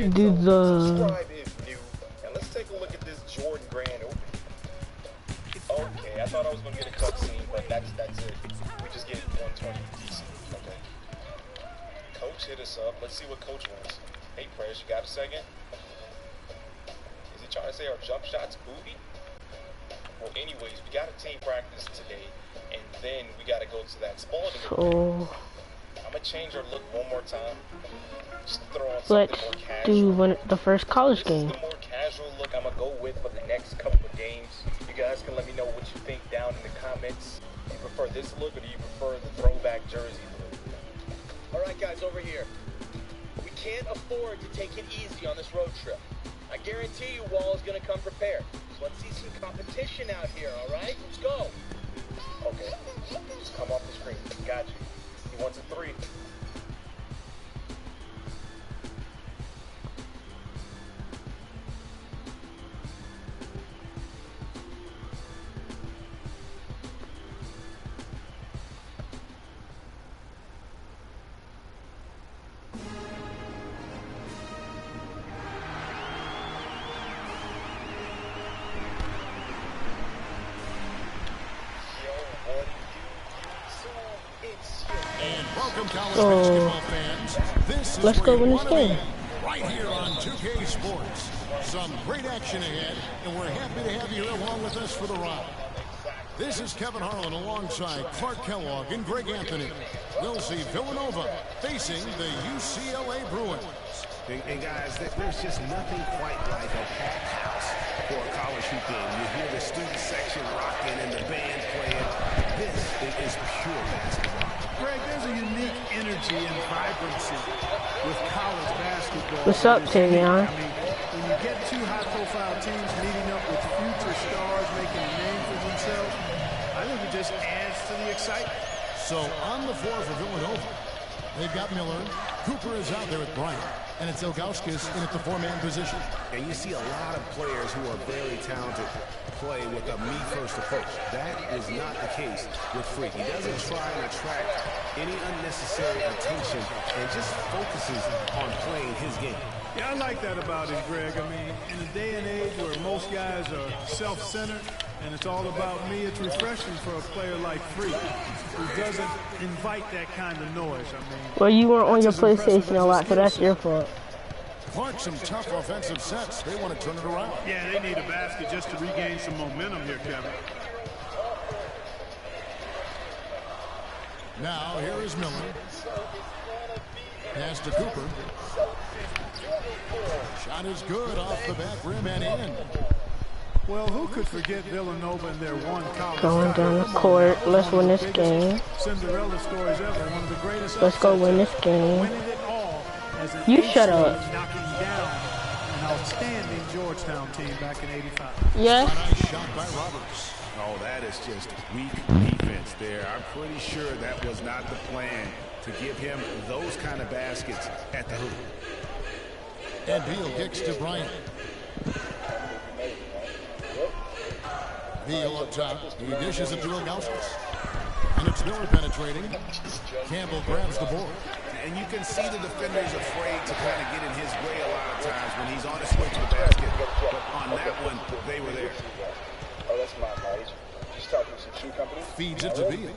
do the. Subscribe if new, and let's take a look at this Jordan Grand opening. Okay, I thought I was gonna get a cutscene, but that's it. We just get 120 DC. Okay. Coach hit us up. Let's see what Coach wants. Hey, Prez, you got a second? Is he trying to say our jump shot's booty? Well, anyways, we got a team practice today, and then we got to go to that Spalding. So I'm gonna change our look one more time. Just throw on let's something more casual. do the first college game. This is the more casual look I'm gonna go with for the next couple of games. You guys can let me know what you think down in the comments. Do you prefer this look, or do you prefer the throwback jersey look? All right, guys, over here. We can't afford to take it easy on this road trip. I guarantee you Wall is gonna come prepared. So let's see some competition out here, all right? Let's go. Okay, just come off the screen. Got you. He wants a 3. Let's go win this game. Right here on 2K Sports. Some great action ahead, and we're happy to have you along with us for the ride. This is Kevin Harlan alongside Clark Kellogg and Greg Anthony. We'll see Villanova facing the UCLA Bruins. And guys, there's just nothing quite like a packed house for a college hoop game. You hear the student section rocking and the band playing. This is pure basketball. Greg, there's a unique energy and vibrancy with college basketball. What's up, Tavion? I mean, when you get two high-profile teams meeting up with future stars making a name for themselves, I think it just adds to the excitement. So on the floor for Villanova, they've got Miller. Cooper is out there with Bryant. And it's Ilgauskas in at the 4-man position. And you see a lot of players who are very talented play with a me-first approach. That is not the case with Freak. He doesn't try and attract any unnecessary attention and just focuses on playing his game. Yeah, I like that about him, Greg. I mean, in a day and age where most guys are self-centered and it's all about me, it's refreshing for a player like Freak, who doesn't invite that kind of noise. I mean, Well, you weren't on your PlayStation a lot, so that's your fault. Clark, some tough offensive sets. They want to turn it around. yeah, they need a basket just to regain some momentum here, Kevin. Now, here is Miller. Pass to Cooper. Shot is good off the back rim and in. Well, who could forget Villanova and their one college Going down the court. Let's win this game. Cinderella stories ever. One of the greatest. Let's go win this game. Winning it all as an You shut up. knocking down an outstanding Georgetown team back in '85. Yes. Nice shot by Roberts. Oh, that is just weak defense there. I'm pretty sure that was not the plan to give him those kind of baskets at the hoop. And Beal kicks to Bryant. Beal up top. He dishes it to Ilgauskas. And it's Miller penetrating. Campbell grabs the board. And you can see the defender's afraid to kind of get in his way a lot of times when he's on his way to the basket. But on that one, they were there. Oh, that's my knowledge. Just talking to some shoe company. Feeds it to Beal.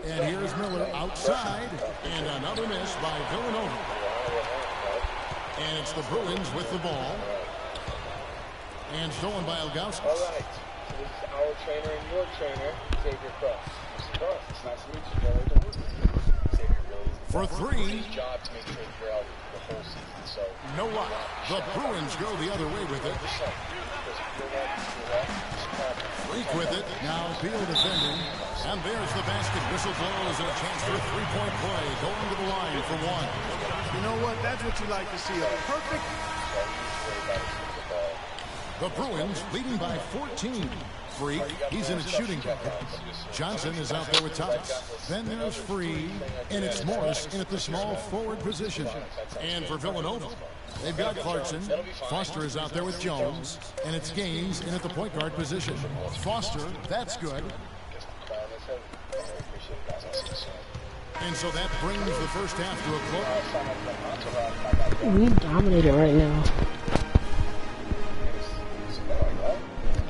And here's Miller outside. And another miss by Villanova. And it's the Bruins with the ball. And stolen by Ilgauskas. All right. This is our trainer and your trainer, Xavier Cross. Mr. Cross, it's nice to meet you. Xavier really is For three. his job to make sure you're out the whole season. So No luck. The Bruins go the other way with it. Freak with it. Now Beal defending. And there's the basket. Whistle blows and a chance for a three-point play. Going to the line for one. You know what? That's what you like to see. A perfect. The Bruins leading by 14. Freak, he's in a shooting guard. Johnson is out there with Tice. Then there's Free, and it's Morris in at the small forward position. And for Villanova, they've got Clarkson. Foster is out there with Jones, and it's Gaines in at the point guard position. Foster, that's good. And so that brings the first half to a close. We dominated right now.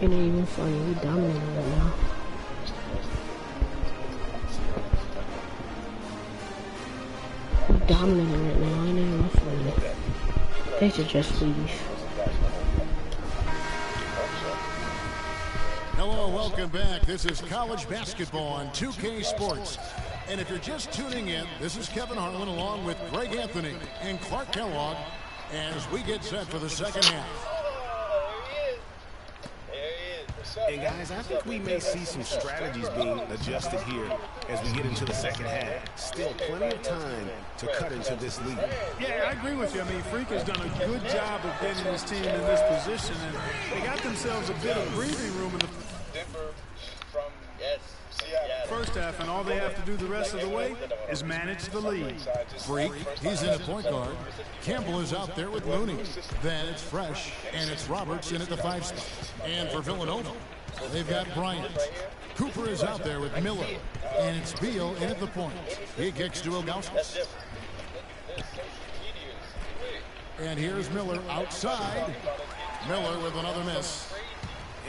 It ain't even funny. We dominated right now. We dominated right now. It ain't even funny. They should just leave. Hello, welcome back. This is college basketball on 2K Sports. And if you're just tuning in, this is Kevin Harlan along with Greg Anthony and Clark Kellogg as we get set for the second half. And guys, I think we may see some strategies being adjusted here as we get into the second half. Still plenty of time to cut into this lead. Yeah, I agree with you. I mean, Freak has done a good job of getting his team in this position, and they got themselves a bit of breathing room in the first half, and all they have to do the rest of the way is manage the lead. Freak, he's in at point guard. Campbell is out there with Looney. Then it's Fresh, and it's Roberts in at the 5 spot. And for Villanova, they've got Bryant. Cooper is out there with Miller, and it's Beal in at the point. He kicks to Ilgauskas. And here's Miller outside. Miller with another miss.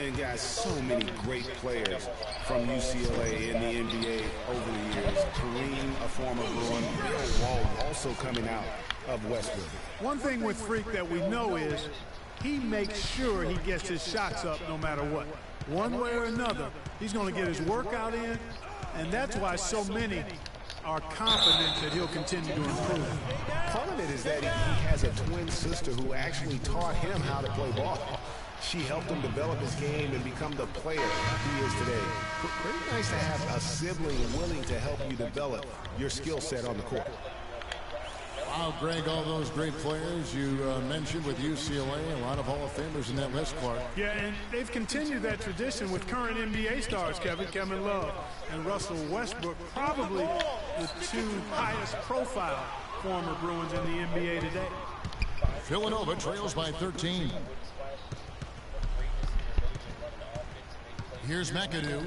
And guys, so many great players from UCLA in the NBA over the years. Kareem, a former Bruin, Bill Walton also coming out of Westwood. One thing with Freak that we know is he makes sure he gets his shots up no matter what. One way or another, he's going to get his workout in, and that's why so many are confident that he'll continue to improve. Part of it is that he has a twin sister who actually taught him how to play ball. She helped him develop his game and become the player he is today. Pretty nice to have a sibling willing to help you develop your skill set on the court. Wow, Greg, all those great players you mentioned with UCLA, a lot of Hall of Famers in that list, Clark. Yeah, and they've continued that tradition with current NBA stars, Kevin Love and Russell Westbrook, probably the two highest profile former Bruins in the NBA today. Villanova trails by 13. Here's McAdoo.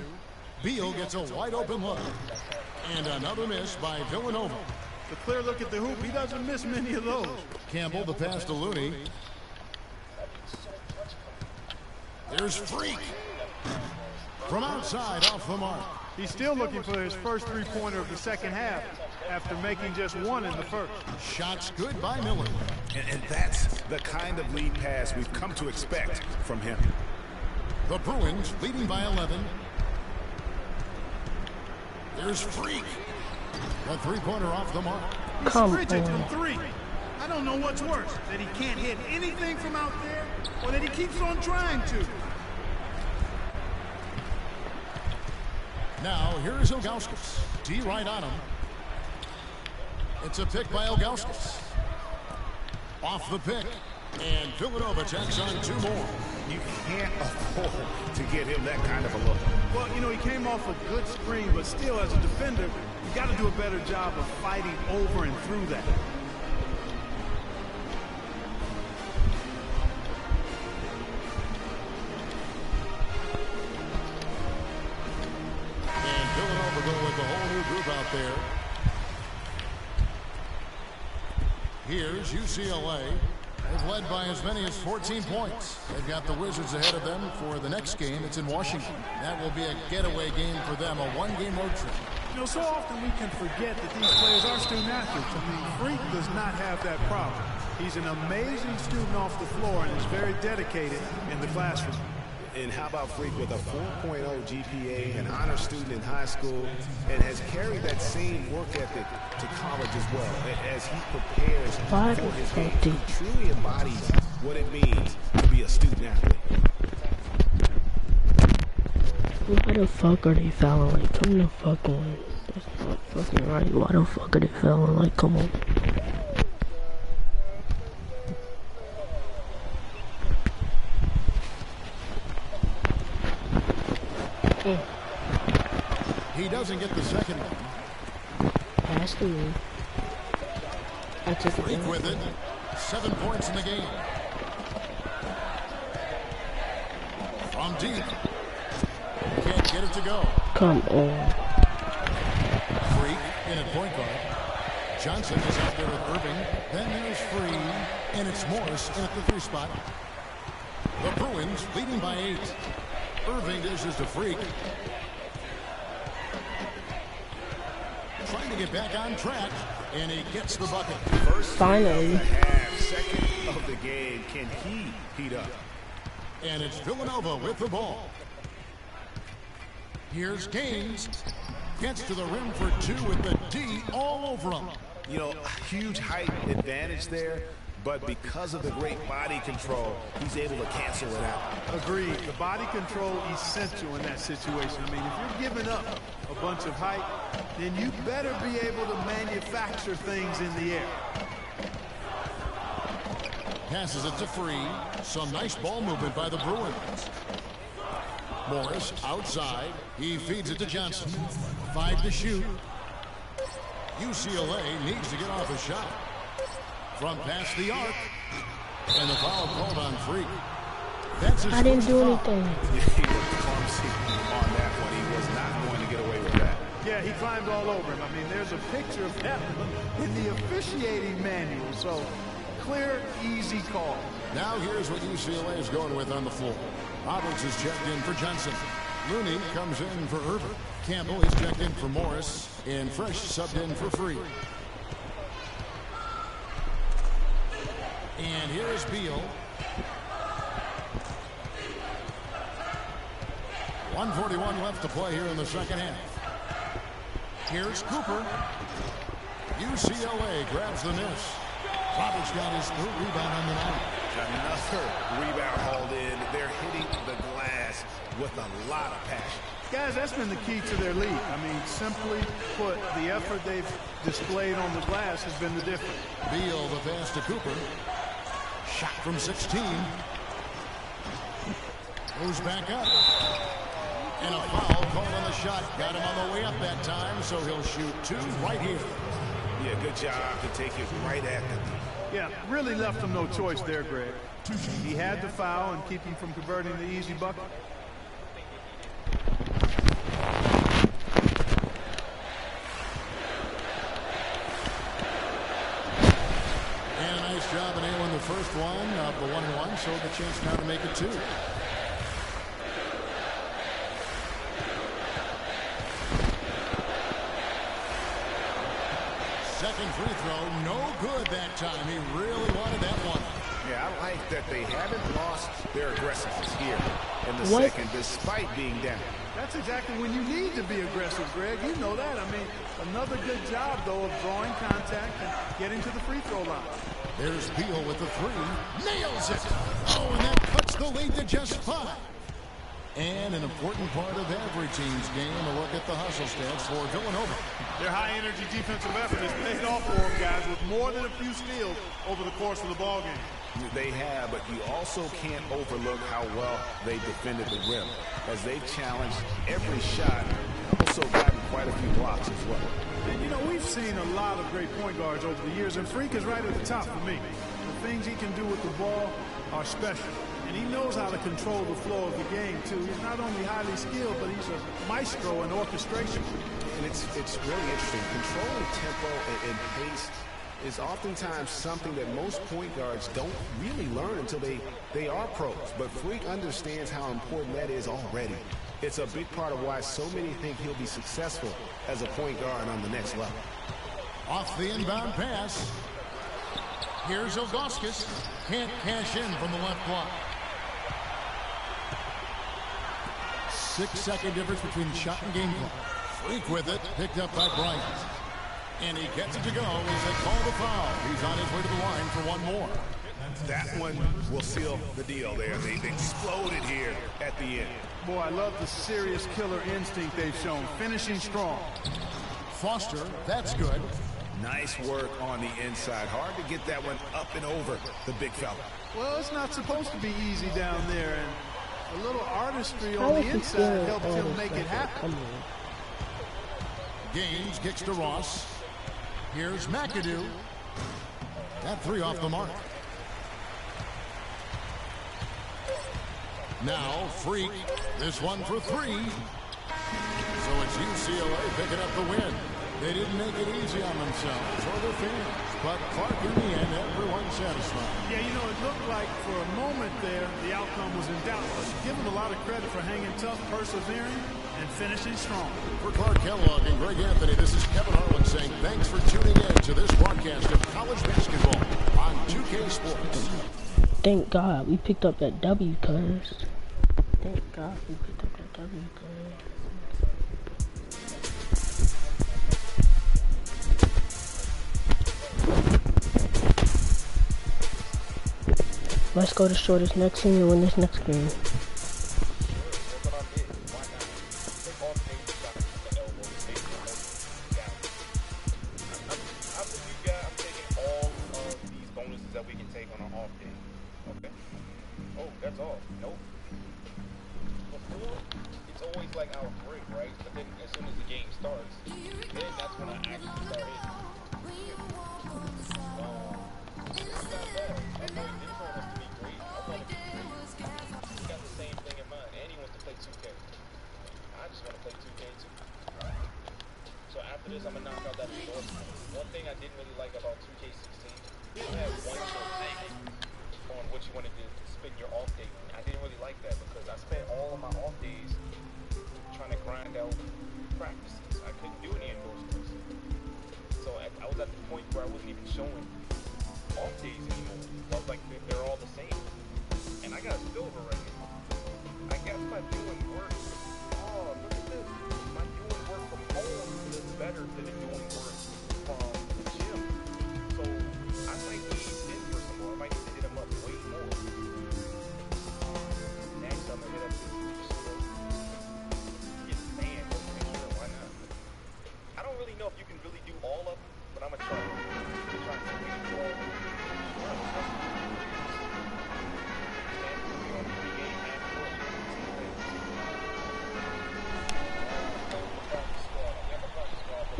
Beal gets a wide open look. And another miss by Villanova. The clear look at the hoop, he doesn't miss many of those. Campbell, the pass to Looney. There's Freak. From outside, off the mark. He's still looking for his first three-pointer of the second half after making just one in the first. Shots good by Miller. And that's the kind of lead pass we've come to expect from him. The Bruins leading by 11. There's Freak. A three-pointer off the mark. He's frigid from three. I don't know what's worse, that he can't hit anything from out there or that he keeps on trying to. Now, here's Ilgauskas. D right on him. It's a pick by Ilgauskas. Off the pick. And Villanova checks on two more. You can't afford to get him that kind of a look. Well, you know, he came off a good screen, but still, as a defender, you got to do a better job of fighting over and through that. And Villanova go with the whole new group out there. Here's UCLA. They've led by as many as 14 points. They've got the Wizards ahead of them for the next game. It's in Washington. That will be a getaway game for them, a one-game road trip. You know, so often we can forget that these players are student athletes. I mean, Freak does not have that problem. He's an amazing student off the floor and is very dedicated in the classroom. And how about Freak with a 4.0 GPA, an honor student in high school, and has carried that same work ethic to college as well as he prepares for his game. He truly embodies what it means to be a student athlete. Why the fuck are they fouling? Like, come the fuck on. That's not fucking right. Why the fuck are they fouling? Like, come on. He doesn't get the second one. Pass to me. I took it. Freak with it. 7 points in the game. From deep. Can't get it to go. Come on. Freak in at point guard. Johnson is out there with Irving. Then there's Free, and it's Morris in at the 3 spot. The Bruins leading by 8. Irving dishes to Freak. Trying to get back on track, and he gets the bucket. First Finally. half, second of the game. Can he heat up? And it's Villanova with the ball. Here's Gaines. Gets to the rim for 2 with the D all over him. You know, huge height advantage there, but because of the great body control, he's able to cancel it out. Agreed. The body control essential in that situation. I mean, if you're giving up a bunch of height, then you better be able to manufacture things in the air. Passes it to Free. Some nice ball movement by the Bruins. Morris outside. He feeds it to Johnson. 5 to shoot. UCLA needs to get off a shot. From past the arc. And the foul called on Freak. That's his I didn't do foul. anything. He looked clumsy on that one. He was not going to get away with that. Yeah, he climbed all over him. I mean, there's a picture of that in the officiating manual. So, clear, easy call. Now here's what UCLA is going with on the floor. Roberts is checked in for Johnson. Looney comes in for Irving. Campbell is checked in for Morris. And Fresh subbed in for Free. And here is Beal. 1:41 left to play here in the second half. Here's Cooper. UCLA grabs the miss. Roberts got his 3rd rebound on the night. Another rebound hauled in. They're hitting the glass with a lot of passion. Guys, that's been the key to their lead. I mean, simply put, the effort they've displayed on the glass has been the difference. Beal, the pass to Cooper. Shot from 16. Goes back up. And a foul call on the shot. Got him on the way up that time, so he'll shoot 2 right here. Yeah, good job to take it right at them. Yeah, really left him no choice there, Greg. He had to foul and keep him from converting the easy bucket. And a nice job in nailing the first one of the 1-1, so the chance now to make it 2. Second free throw, no good that time. He really wanted that one. Yeah, I like that they haven't lost their aggressiveness here in the second, despite being down. That's exactly when you need to be aggressive, Greg. You know that. I mean, another good job, though, of drawing contact and getting to the free throw line. There's Beal with the 3. Nails it. Oh, and that cuts the lead to just 5. And an important part of every team's game, a look at the hustle stats for Villanova. Their high-energy defensive effort has paid off for them, guys, with more than a few steals over the course of the ballgame. They have, but you also can't overlook how well they defended the rim, as they challenged every shot, also gotten quite a few blocks as well. And, you know, we've seen a lot of great point guards over the years, and Freak is right at the top for me. The things he can do with the ball are special. And he knows how to control the flow of the game, too. He's not only highly skilled, but he's a maestro in orchestration. And it's really interesting. Controlling tempo and pace is oftentimes something that most point guards don't really learn until they are pros. But Freak understands how important that is already. It's a big part of why so many think he'll be successful as a point guard on the next level. Off the inbound pass. Here's Ilgauskas. Can't cash in from the left block. 6-second difference between shot and game clock. Freak with it, picked up by Bryant. And he gets it to go as they call the foul. He's on his way to the line for one more. That one will seal the deal there. They exploded here at the end. Boy, I love the serious killer instinct they've shown, finishing strong. Foster, that's good. Nice work on the inside. Hard to get that one up and over the big fella. Well, it's not supposed to be easy down there, and a little artistry on the inside helped him make it happen. Gaines kicks to Ross. Here's McAdoo. That 3 off the mark. Now Freak. This one for 3. So it's UCLA picking up the win. They didn't make it easy on themselves or their fans, but Clark, in the end, everyone's satisfied. Yeah, you know, it looked like for a moment there the outcome was in doubt, but give them a lot of credit for hanging tough, persevering, and finishing strong. For Clark Kellogg and Greg Anthony, this is Kevin Harlan saying thanks for tuning in to this broadcast of college basketball on 2K Sports. Thank God we picked up that W, cuz. Thank God we picked up that W, cuz. Let's go destroy this next team and win this next game.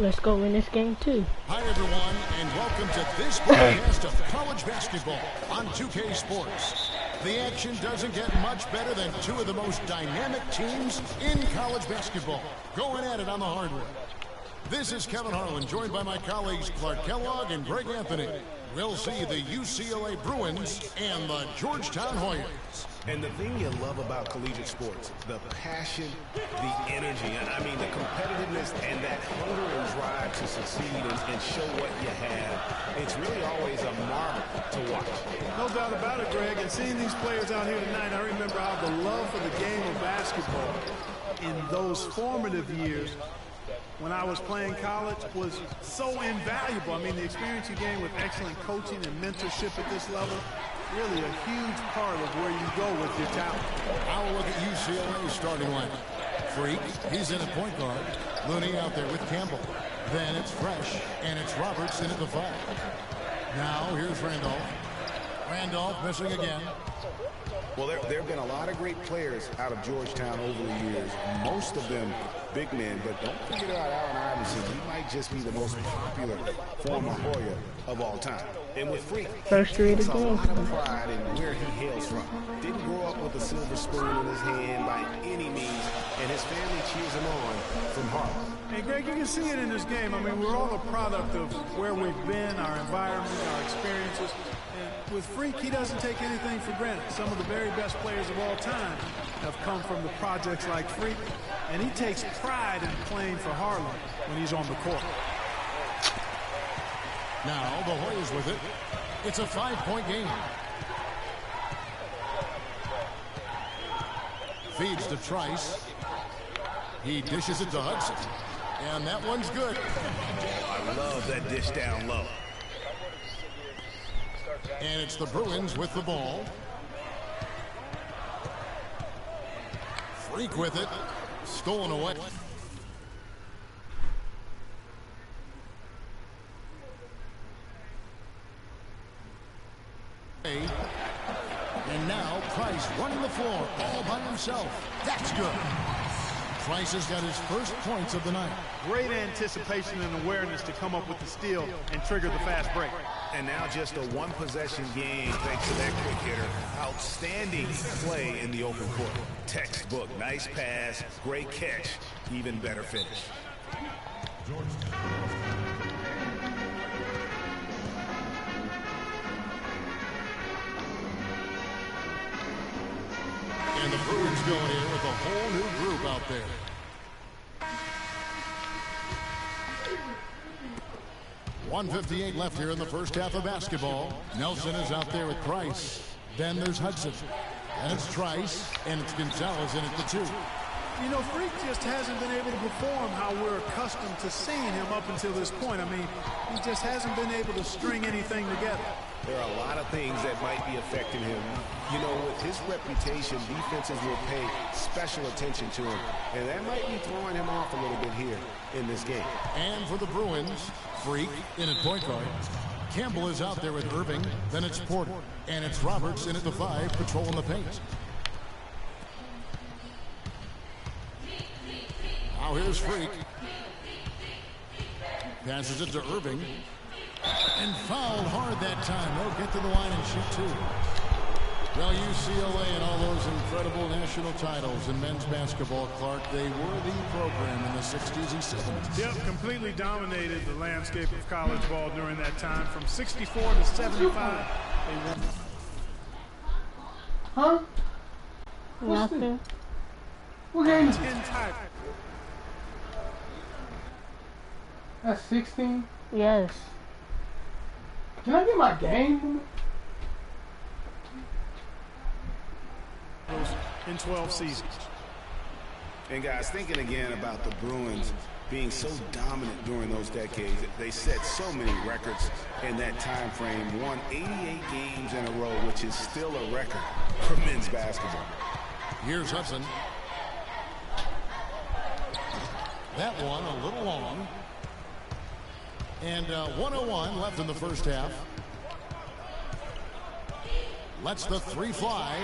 Let's go win this game too. Hi everyone, and welcome to this broadcast of college basketball on 2K Sports. The action doesn't get much better than two of the most dynamic teams in college basketball going at it on the hardwood. This is Kevin Harlan, joined by my colleagues Clark Kellogg and Greg Anthony. We'll see the UCLA Bruins and the Georgetown Hoyas. And the thing you love about collegiate sports, the passion, the energy, I mean the competitiveness and that hunger and drive to succeed and show what you have, it's really always a marvel to watch. No doubt about it, Greg. And seeing these players out here tonight, I remember how the love for the game of basketball in those formative years when I was playing college was so invaluable. I mean, the experience you gain with excellent coaching and mentorship at this level, really a huge part of where you go with your talent. Now we'll look at UCLA's starting lineup. Freak, he's in at point guard. Looney out there with Campbell. Then it's Fresh, and it's Roberts in at the 5. Now here's Randolph. Randolph missing again. Well, there have been a lot of great players out of Georgetown over the years. Most of them big men, but don't forget about Allen Iverson. He might just be the most popular former Hoya of all time. And with Freak, First three of the a game. lot of pride in where he hails from. Didn't grow up with a silver spoon in his hand by any means, and his family cheers him on from Harlem. Hey, Greg, you can see it in this game. I mean, we're all a product of where we've been, our environment, our experiences. And with Freak, he doesn't take anything for granted. Some of the very best players of all time have come from the projects like Freak, and he takes pride in playing for Harlem when he's on the court. Now the Hoyas with it. It's a 5-point game. Feeds to Trice. He dishes it to Hudson. And that one's good. I love that dish down low. And it's the Bruins with the ball. Freak with it. Stolen away. And now Price running the floor all by himself. That's good. Price has got his first points of the night. Great anticipation and awareness to come up with the steal and trigger the fast break. And now just a one-possession game thanks to that quick hitter. Outstanding play in the open court. Textbook, nice pass, great catch, even better finish. Georgetown. And the Bruins going in with a whole new group out there. .158 left here in the first half of basketball. Nelson is out there with Price. Then there's Hudson. And it's Trice. And it's Gonzalez in at the 2. You know, Freak just hasn't been able to perform how we're accustomed to seeing him up until this point. I mean, he just hasn't been able to string anything together. There are a lot of things that might be affecting him. You know, with his reputation, defenses will pay special attention to him. And that might be throwing him off a little bit here in this game. And for the Bruins, Freak in at point guard. Campbell is out there with Irving. Then it's Porter. And it's Roberts in at the 5, patrolling the paint. Now here's Freak. Passes it to Irving. And fouled hard that time. They'll get to the line and shoot 2. Well, UCLA and all those incredible national titles in men's basketball, Clark, they were the program in the 60s and 70s. Yep, completely dominated the landscape of college ball during that time. From 64 to 75, they won. Huh? Nothing. What game is 10 titles. That's 16? Yes. Can I get my game? In 12 seasons. And guys, thinking again about the Bruins being so dominant during those decades, they set so many records in that time frame, won 88 games in a row, which is still a record for men's basketball. Here's Hudson. That one a little long. And 101 left in the first half. Lets the 3 fly.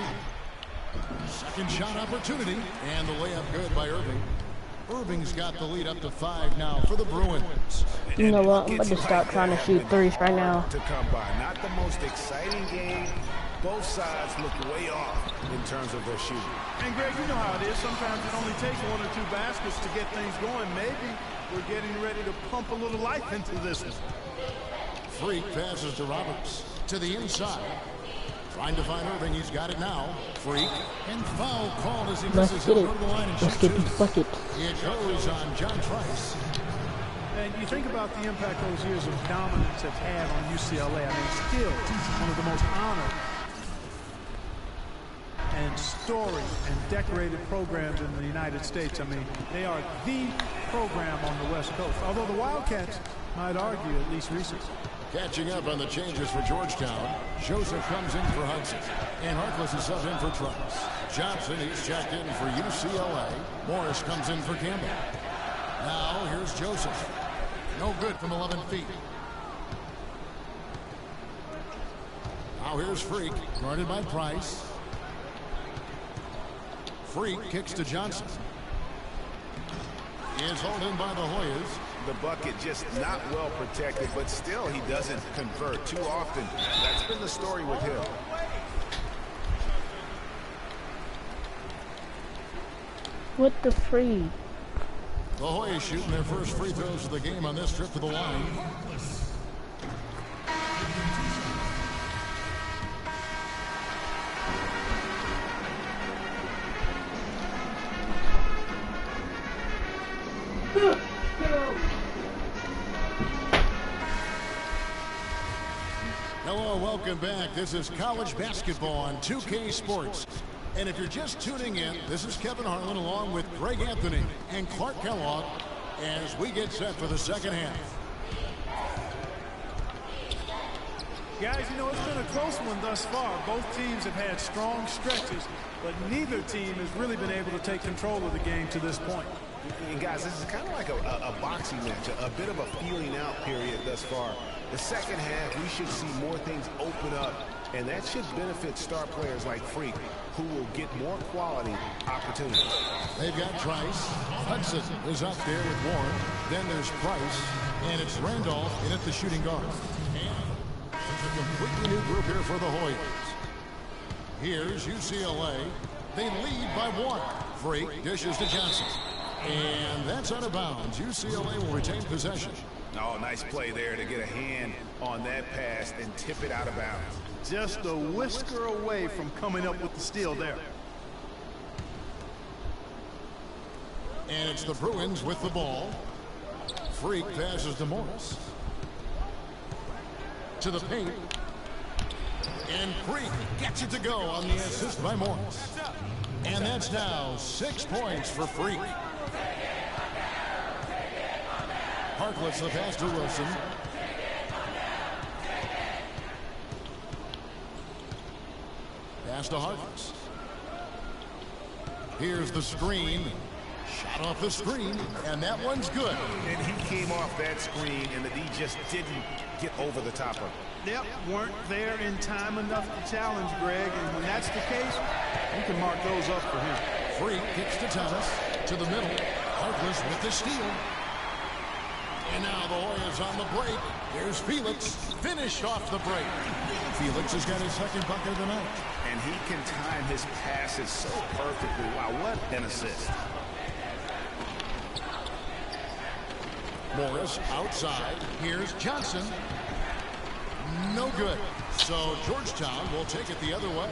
Second shot opportunity. And the layup good by Irving. Irving's got the lead up to 5 now for the Bruins. You know what? I'm about to start trying to shoot threes right now. To come by. Not the most exciting game. Both sides look way off in terms of their shooting. And Greg, you know how it is. Sometimes it only takes 1 or 2 baskets to get things going. Maybe we're getting ready to pump a little life into this one. Freak passes to Roberts. To the inside. Trying to find Irving. He's got it now. Freak. And foul called as he misses. He'll go to the line and Let's shoot get 2. this bucket. It goes on John Trice. And you think about the impact those years of dominance have had on UCLA. I mean, still one of the most honored and storied and decorated programs in the United States. I mean, they are the program on the West Coast, although the Wildcats might argue, at least recently. Catching up on the changes for Georgetown. Joseph comes in for Hudson. And Harkless is subbed in for Trice. Johnson, he's checked in for UCLA. Morris comes in for Campbell. Now here's Joseph. No good from 11 feet. Now here's Freak, guarded by Price. Freak kicks to Johnson. He is hauled in by the Hoyas. The bucket just not well protected, but still he doesn't convert too often. That's been the story with him. What the free? The Hoyas shooting their first free throws of the game on this trip to the line. Hello, welcome back. This is college basketball on 2K Sports. And if you're just tuning in, this is Kevin Harlan along with Greg Anthony and Clark Kellogg as we get set for the second half. Guys, you know, it's been a close one thus far. Both teams have had strong stretches, but neither team has really been able to take control of the game to this point. And guys, this is kind of like a boxing match, a bit of a feeling out period thus far. The second half, we should see more things open up, and that should benefit star players like Freak, who will get more quality opportunities. They've got Trice. Hudson is up there with Warren. Then there's Price, and it's Randolph in at the shooting guard. And it's a completely new group here for the Hoyas. Here's UCLA. They lead by 1. Freak dishes to Johnson. And that's out of bounds. UCLA will retain possession. Oh, nice play there to get a hand on that pass and tip it out of bounds. Just a whisker away from coming up with the steal there. And it's the Bruins with the ball. Freak passes to Morris. To the paint. And Freak gets it to go on the assist by Morris. And that's now 6 points for Freak. Harkless the pass to Wilson. Pass to Harkless. Here's the screen. Shot off the screen, and that one's good. And he came off that screen, and the D just didn't get over the top of it. Yep, weren't there in time enough to challenge Greg, and when that's the case, you can mark those up for him. Freak kicks to Thomas, to the middle. Harkless with the steal. And now the Hoyas on the break. Here's Felix, finished off the break. Felix has got his second bucket of the night. And he can time his passes so perfectly. Wow, what an assist. Morris outside. Here's Johnson. No good. So Georgetown will take it the other way.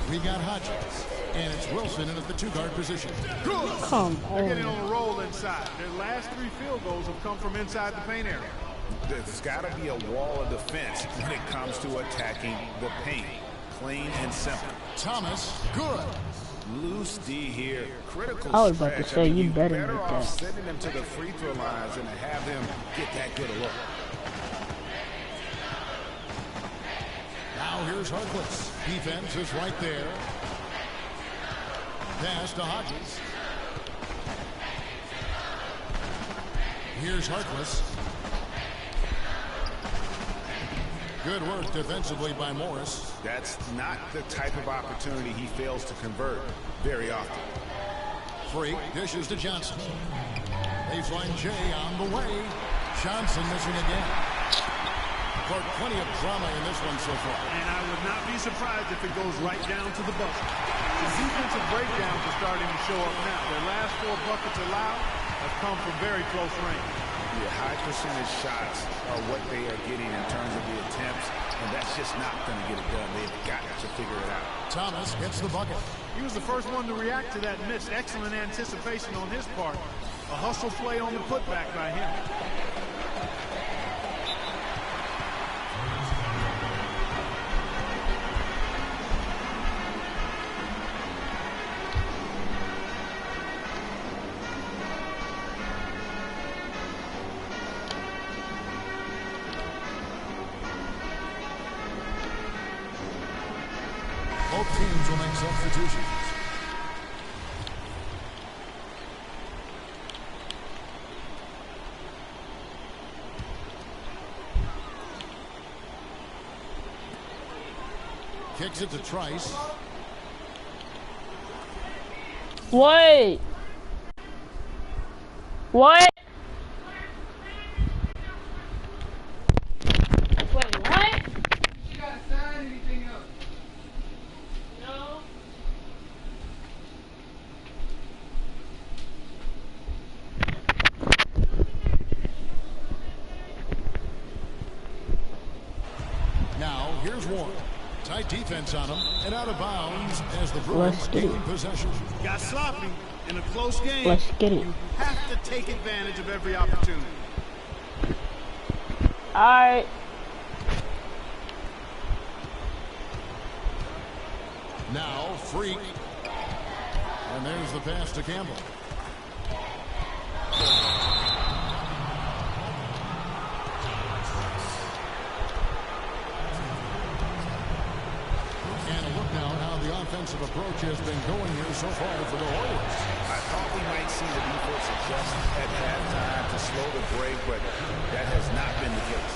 We got Hodges. And it's Wilson in at the two-guard position. Good. Come They're getting on. on a roll inside. Their last 3 field goals have come from inside the paint area. There's got to be a wall of defense when it comes to attacking the paint. Plain and simple. Thomas, good. Loose D here. Critical I was about to stretch. say, you you're better better make off that. sending them to the free throw lines than to have them get that good a look. Now here's Harkless. Defense is right there. Pass to Hodges. Here's Harkless. Good work defensively by Morris. That's not the type of opportunity he fails to convert very often. Freak dishes to Johnson. Baseline J on the way. Johnson missing again. For plenty of drama in this one so far. And I would not be surprised if it goes right down to the bucket. The defensive breakdowns are starting to show up now. Their last 4 buckets allowed have come from very close range. Yeah, high percentage shots are what they are getting in terms of the attempts, and that's just not going to get it done. They've got to figure it out. Thomas hits the bucket. He was the first one to react to that miss. Excellent anticipation on his part. A hustle play on the putback by him. Both teams will make substitutions. Kicks it to Trice. Wait. What? Wait, what? You gotta sign anything else? No. Now, here's Warren. Tight defense on him and out of bounds as the Bruins Let's get it. gain possession. Got sloppy in a close game. Let's get it. You have to take advantage of every opportunity. Alright. Now, Freak. And there's the pass to Campbell. And a look now at how the offensive approach has been going here so far for the Warriors. I thought we might see the defense adjust at halftime to slow the break, but that has not been the case.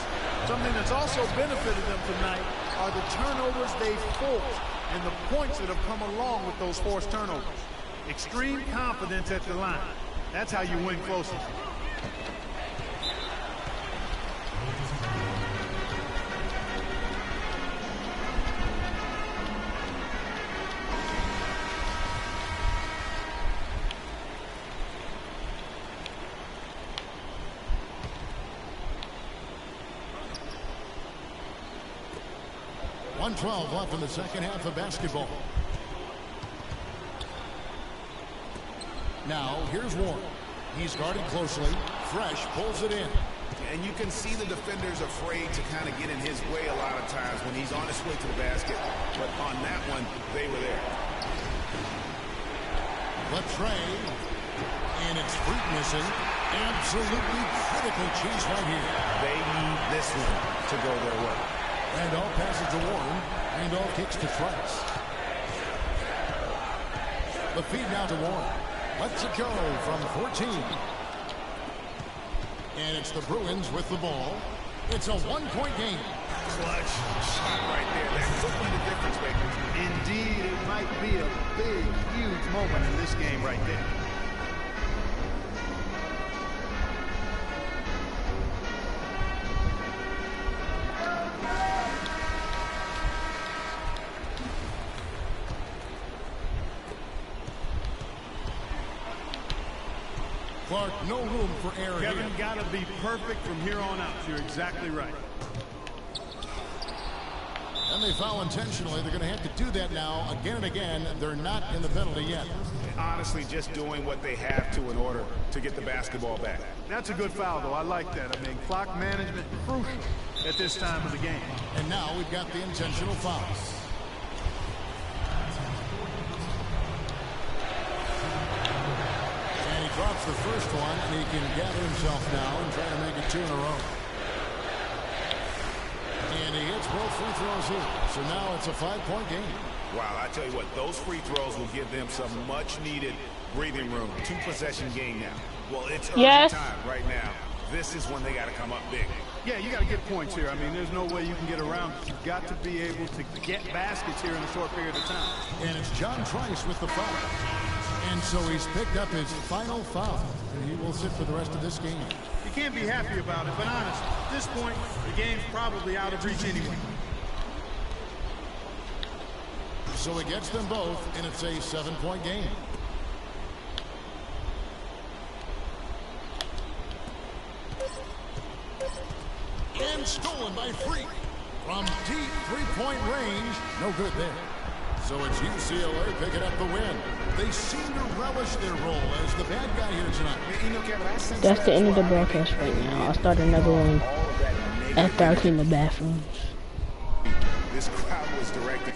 Something that's also benefited them tonight are the turnovers they've forced and the points that have come along with those forced turnovers. Extreme confidence at the line. That's how you win closely. .12 left in the second half of basketball. Now, here's Warren. He's guarded closely. Fresh pulls it in. And you can see the defenders afraid to kind of get in his way a lot of times when he's on his way to the basket. But on that one, they were there. The tray. And it's Freak missing. Absolutely critical chase right here. They need this one to go their way. Randolph passes to Warren. Randolph kicks to Trice. The feed now to Warren. Lets it go from 14. And it's the Bruins with the ball. It's a one-point game. Clutch shot right there. That could be the difference maker. Indeed, it might be a big, huge moment in this game right there. Clark, no room for error here. Kevin, got to be perfect from here on out. You're exactly right. And they foul intentionally. They're going to have to do that now again and again. They're not in the penalty yet. Honestly, just doing what they have to in order to get the basketball back. That's a good foul, though. I like that. I mean, clock management crucial at this time of the game. And now we've got the intentional fouls. And he drops the first one, and he can gather himself now and try to make it 2 in a row. And he hits both free throws here. So now it's a 5-point game. Wow, I tell you what, those free throws will give them some much-needed breathing room. 2-possession game now. Well, it's urgent time right now. This is when they got to come up big. Yeah, you got to get points here. I mean, there's no way you can get around it. You've got to be able to get baskets here in a short period of time. And it's John Trice with the foul. And so he's picked up his final foul. And he will sit for the rest of this game. You can't be happy about it, but honestly, at this point, the game's probably out of reach anyway. So he gets them both, and it's a 7-point game. And stolen by Freak. From deep three-point range. No good there. So it's UCLA picking up the win. They seem to relish their role as the bad guy here tonight. That's the end of the broadcast right now. I'll start another one after I clean the bathrooms. This crowd was directed.